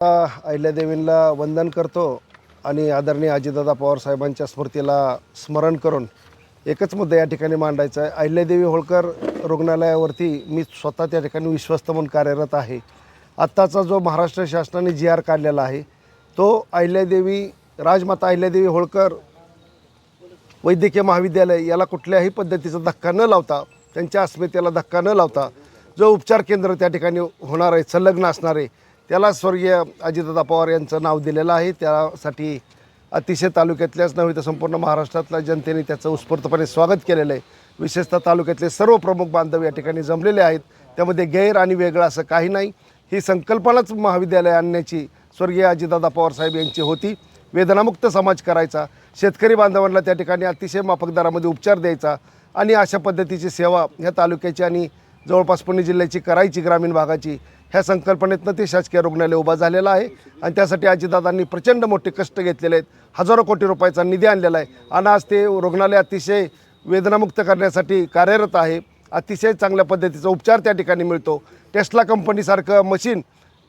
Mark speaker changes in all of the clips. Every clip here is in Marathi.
Speaker 1: अहिल्यादेवींना वंदन करतो आणि आदरणीय अजितदादा पवार साहेबांच्या स्मृतीला स्मरण करून एकच मुद्दा या ठिकाणी मांडायचा आहे। अहिल्यादेवी होळकर रुग्णालयावरती मी स्वतः त्या ठिकाणी विश्वस्त म्हणून कार्यरत आहे। आत्ताचा जो महाराष्ट्र शासनाने GR काढलेला आहे तो अहिल्यादेवी राजमाता अहिल्यादेवी होळकर वैद्यकीय महाविद्यालय याला कुठल्याही पद्धतीचा धक्का न लावता, त्यांच्या अस्मितेला धक्का न लावता जो उपचार केंद्र त्या ठिकाणी होणार आहे, संलग्न असणार आहे, त्याला स्वर्गीय अजितदादा पवार यांचं नाव दिलेलं आहे। त्यासाठी अतिशय तालुक्यातल्याच नव्हे तर संपूर्ण महाराष्ट्रातल्या जनतेने त्याचं उत्स्फूर्तपणे स्वागत केलेलं आहे। विशेषतः तालुक्यातले सर्व प्रमुख बांधव या ठिकाणी जमलेले आहेत। त्यामध्ये गैर आणि वेगळं असं काही नाही। ही संकल्पनाच महाविद्यालय आणण्याची स्वर्गीय अजितदादा पवार साहेब यांची होती। वेदनामुक्त समाज करायचा, शेतकरी बांधवांना त्या ठिकाणी अतिशय माफक दरामध्ये उपचार द्यायचा आणि अशा पद्धतीची सेवा ह्या तालुक्याची आणि जवळपास पुणे जिल्ह्याची करायची, ग्रामीण भागाची, ह्या संकल्पनेतनं ते शासकीय रुग्णालय उभा झालेलं आहे। आणि त्यासाठी अजितदादांनी प्रचंड मोठे कष्ट घेतलेले आहेत, हजारो कोटी रुपयाचा निधी आणलेला आहे आणि आज ते रुग्णालय अतिशय वेदनामुक्त करण्यासाठी कार्यरत आहे। अतिशय चांगल्या पद्धतीचा उपचार त्या ठिकाणी मिळतो। टेस्ला कंपनीसारखं मशीन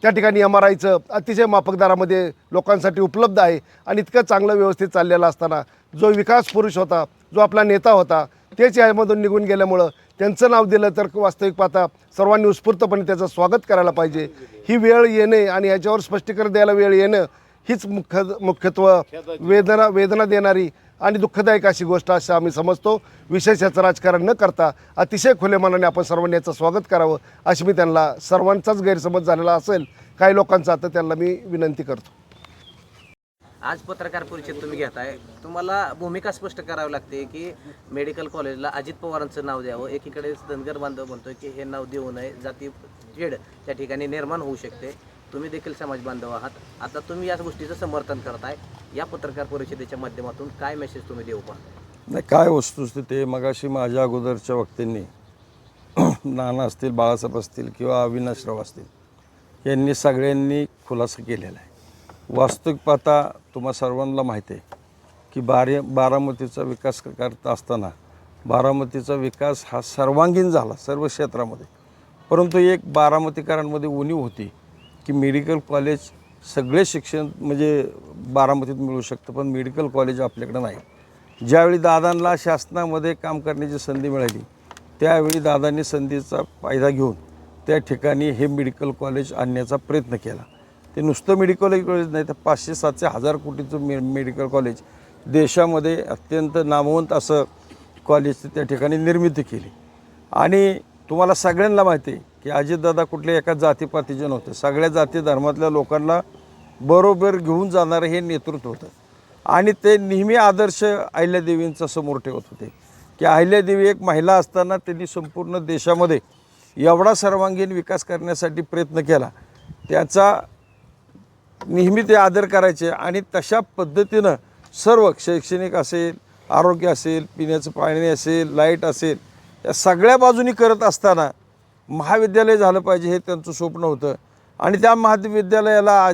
Speaker 1: त्या ठिकाणी MRIचं अतिशय माफक दरामध्ये लोकांसाठी उपलब्ध आहे। आणि इतकं चांगलं व्यवस्थित चाललेलं असताना जो विकास पुरुष होता, जो आपला नेता होता, तेच यामधून निघून गेल्यामुळं त्यांचं नाव दिलं तर वास्तविक पाहता सर्वांनी उत्स्फूर्तपणे त्याचं स्वागत करायला पाहिजे। ही वेळ येणे आणि याच्यावर स्पष्टीकरण द्यायला वेळ येणं हीच मुख्यत्व वेदना देणारी आणि दुःखदायक अशी गोष्ट असं आम्ही समजतो। विशेष याचं राजकारण न करता अतिशय खुल्या मनाने आपण सर्वांनी याचं स्वागत करावं अशी मी त्यांना, सर्वांचाच गैरसमज झालेला असेल काही लोकांचा, तर त्यांना मी विनंती करतो।
Speaker 2: आज पत्रकार परिषद तुम्ही घेताय, तुम्हाला भूमिका स्पष्ट करावी लागते की मेडिकल कॉलेजला अजित पवारांचं नाव द्यावं। एकीकडे धनगर बांधव म्हणतोय की हे नाव देऊ नये, जाती छेड त्या ठिकाणी निर्माण होऊ शकते। तुम्ही देखील समाज बांधव आहात, आता तुम्ही या गोष्टीचं समर्थन करताय, या पत्रकार परिषदेच्या माध्यमातून काय मेसेज तुम्ही देऊ पाहताय?
Speaker 3: नाही, काय वस्तुस्थिती मगाशी माझ्या अगोदरच्या वक्त्यांनी नाना असतील, बाळासाहेब असतील किंवा अविनाशराव असतील यांनी सगळ्यांनी खुलासा केलेला आहे। वास्तविक पाहता तुम्हा सर्वांना माहिती आहे की बारामतीचा विकास करत असताना बारामतीचा विकास हा सर्वांगीण झाला सर्व क्षेत्रामध्ये, परंतु एक बारामतीकरांमध्ये उणीव होती की मेडिकल कॉलेज सगळे शिक्षण म्हणजे बारामतीत मिळू शकतं, पण मेडिकल कॉलेज आपल्याकडे नाही। ज्यावेळी दादांना शासनामध्ये काम करण्याची संधी मिळाली त्यावेळी दादांनी संधीचा फायदा घेऊन त्या ठिकाणी हे मेडिकल कॉलेज आणण्याचा प्रयत्न केला। ते नुसतं मेडिकल कॉलेज नाही तर 500, 700, 1000 कोटीचं मेडिकल कॉलेज देशामध्ये अत्यंत नामवंत असं कॉलेजची त्या ठिकाणी निर्मिती केली। आणि तुम्हाला सगळ्यांना माहिती आहे की अजितदादा कुठल्या एका जातीपातीचे नव्हते, सगळ्या जाती धर्मातल्या लोकांना बरोबर घेऊन जाणारं हे नेतृत्व होतं। आणि ते नेहमी आदर्श अहिल्यादेवींचा समोर ठेवत होते की अहिल्यादेवी एक महिला असताना त्यांनी संपूर्ण देशामध्ये एवढा सर्वांगीण विकास करण्यासाठी प्रयत्न केला, त्याचा नेहमी ते आदर करायचे। आणि तशा पद्धतीनं सर्व शैक्षणिक असेल, आरोग्य असेल, पिण्याचं पाणी असेल, लाईट असेल, या सगळ्या बाजूनी करत असताना महाविद्यालय झालं पाहिजे हे त्यांचं स्वप्न होतं। आणि त्या महाविद्यालयाला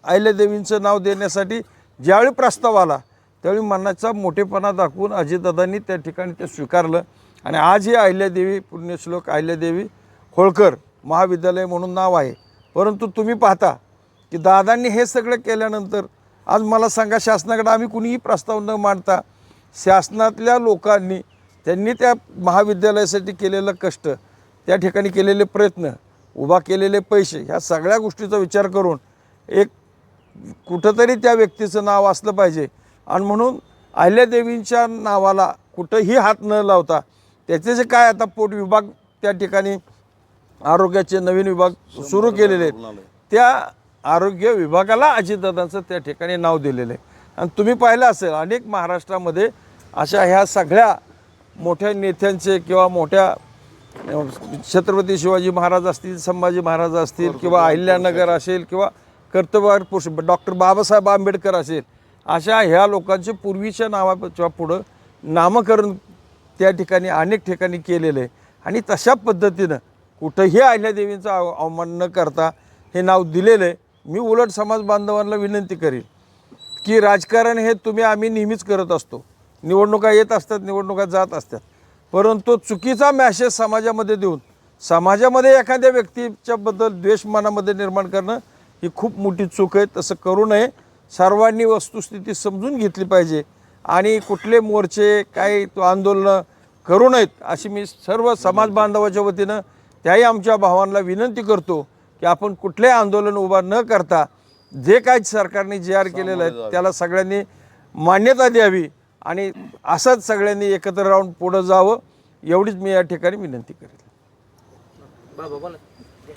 Speaker 3: अहिल्यादेवींचं नाव देण्यासाठी ज्यावेळी प्रस्ताव आला त्यावेळी मनाचा मोठेपणा दाखवून अजितदादांनी त्या ठिकाणी ते स्वीकारलं। आणि आज हे अहिल्यादेवी पुण्यश्लोक अहिल्यादेवी होळकर महाविद्यालय म्हणून नाव आहे। परंतु तुम्ही पाहता की दादांनी हे सगळं केल्यानंतर आज मला सांगा, शासनाकडे आम्ही कुणीही प्रस्ताव न मांडता शासनातल्या लोकांनी त्यांनी त्या महाविद्यालयासाठी केलेलं कष्ट, त्या ठिकाणी केलेले प्रयत्न, उभा केलेले पैसे, ह्या सगळ्या गोष्टीचा विचार करून एक कुठंतरी त्या व्यक्तीचं नाव असलं पाहिजे। आणि म्हणून अहिल्यादेवींच्या नावाला कुठंही हात न लावता त्याचे जे काय आता पोट विभाग त्या ठिकाणी आरोग्याचे नवीन विभाग सुरू केलेले आहेत, त्या आरोग्य विभागाला अजितदादांचं त्या ठिकाणी नाव दिलेलं आहे। आणि तुम्ही पाहिलं असेल अनेक महाराष्ट्रामध्ये अशा ह्या सगळ्या मोठ्या नेत्यांचे किंवा मोठ्या छत्रपती शिवाजी महाराज असतील, संभाजी महाराज असतील किंवा अहिल्यानगर असेल किंवा कर्तव्यवान पुरुष डॉक्टर बाबासाहेब आंबेडकर असेल, अशा ह्या लोकांचे पूर्वीच्या नावाच्या पुढं नामकरण त्या ठिकाणी अनेक ठिकाणी केलेलं आहे। आणि तशा पद्धतीनं कुठंही अहिल्यादेवींचा अवमान न करता हे नाव दिलेलं आहे। मी उलट समाज बांधवांना विनंती करीन की राजकारण हे आम्ही नेहमीच करत असतो, निवडणुका येत असतात, निवडणुका जात असतात, परंतु चुकीचा मॅसेज समाजामध्ये देऊन समाजामध्ये एखाद्या व्यक्तीच्याबद्दल द्वेष मनामध्ये निर्माण करणं ही खूप मोठी चूक आहे. तसं करू नये. सर्वांनी वस्तुस्थिती समजून घेतली पाहिजे आणि कुठले मोर्चे काय आंदोलनं करू नयेत अशी मी सर्व समाज बांधवाच्या वतीनं त्याही आमच्या भावांना विनंती करतो की आपण कुठले आंदोलन उभा न करता जे काय सरकारने जी आर केलेलं आहे त्याला सगळ्यांनी मान्यता द्यावी आणि असंच सगळ्यांनी एकत्र राहून पुढं जावं एवढीच मी या ठिकाणी विनंती करेन.
Speaker 2: बाबा बोला.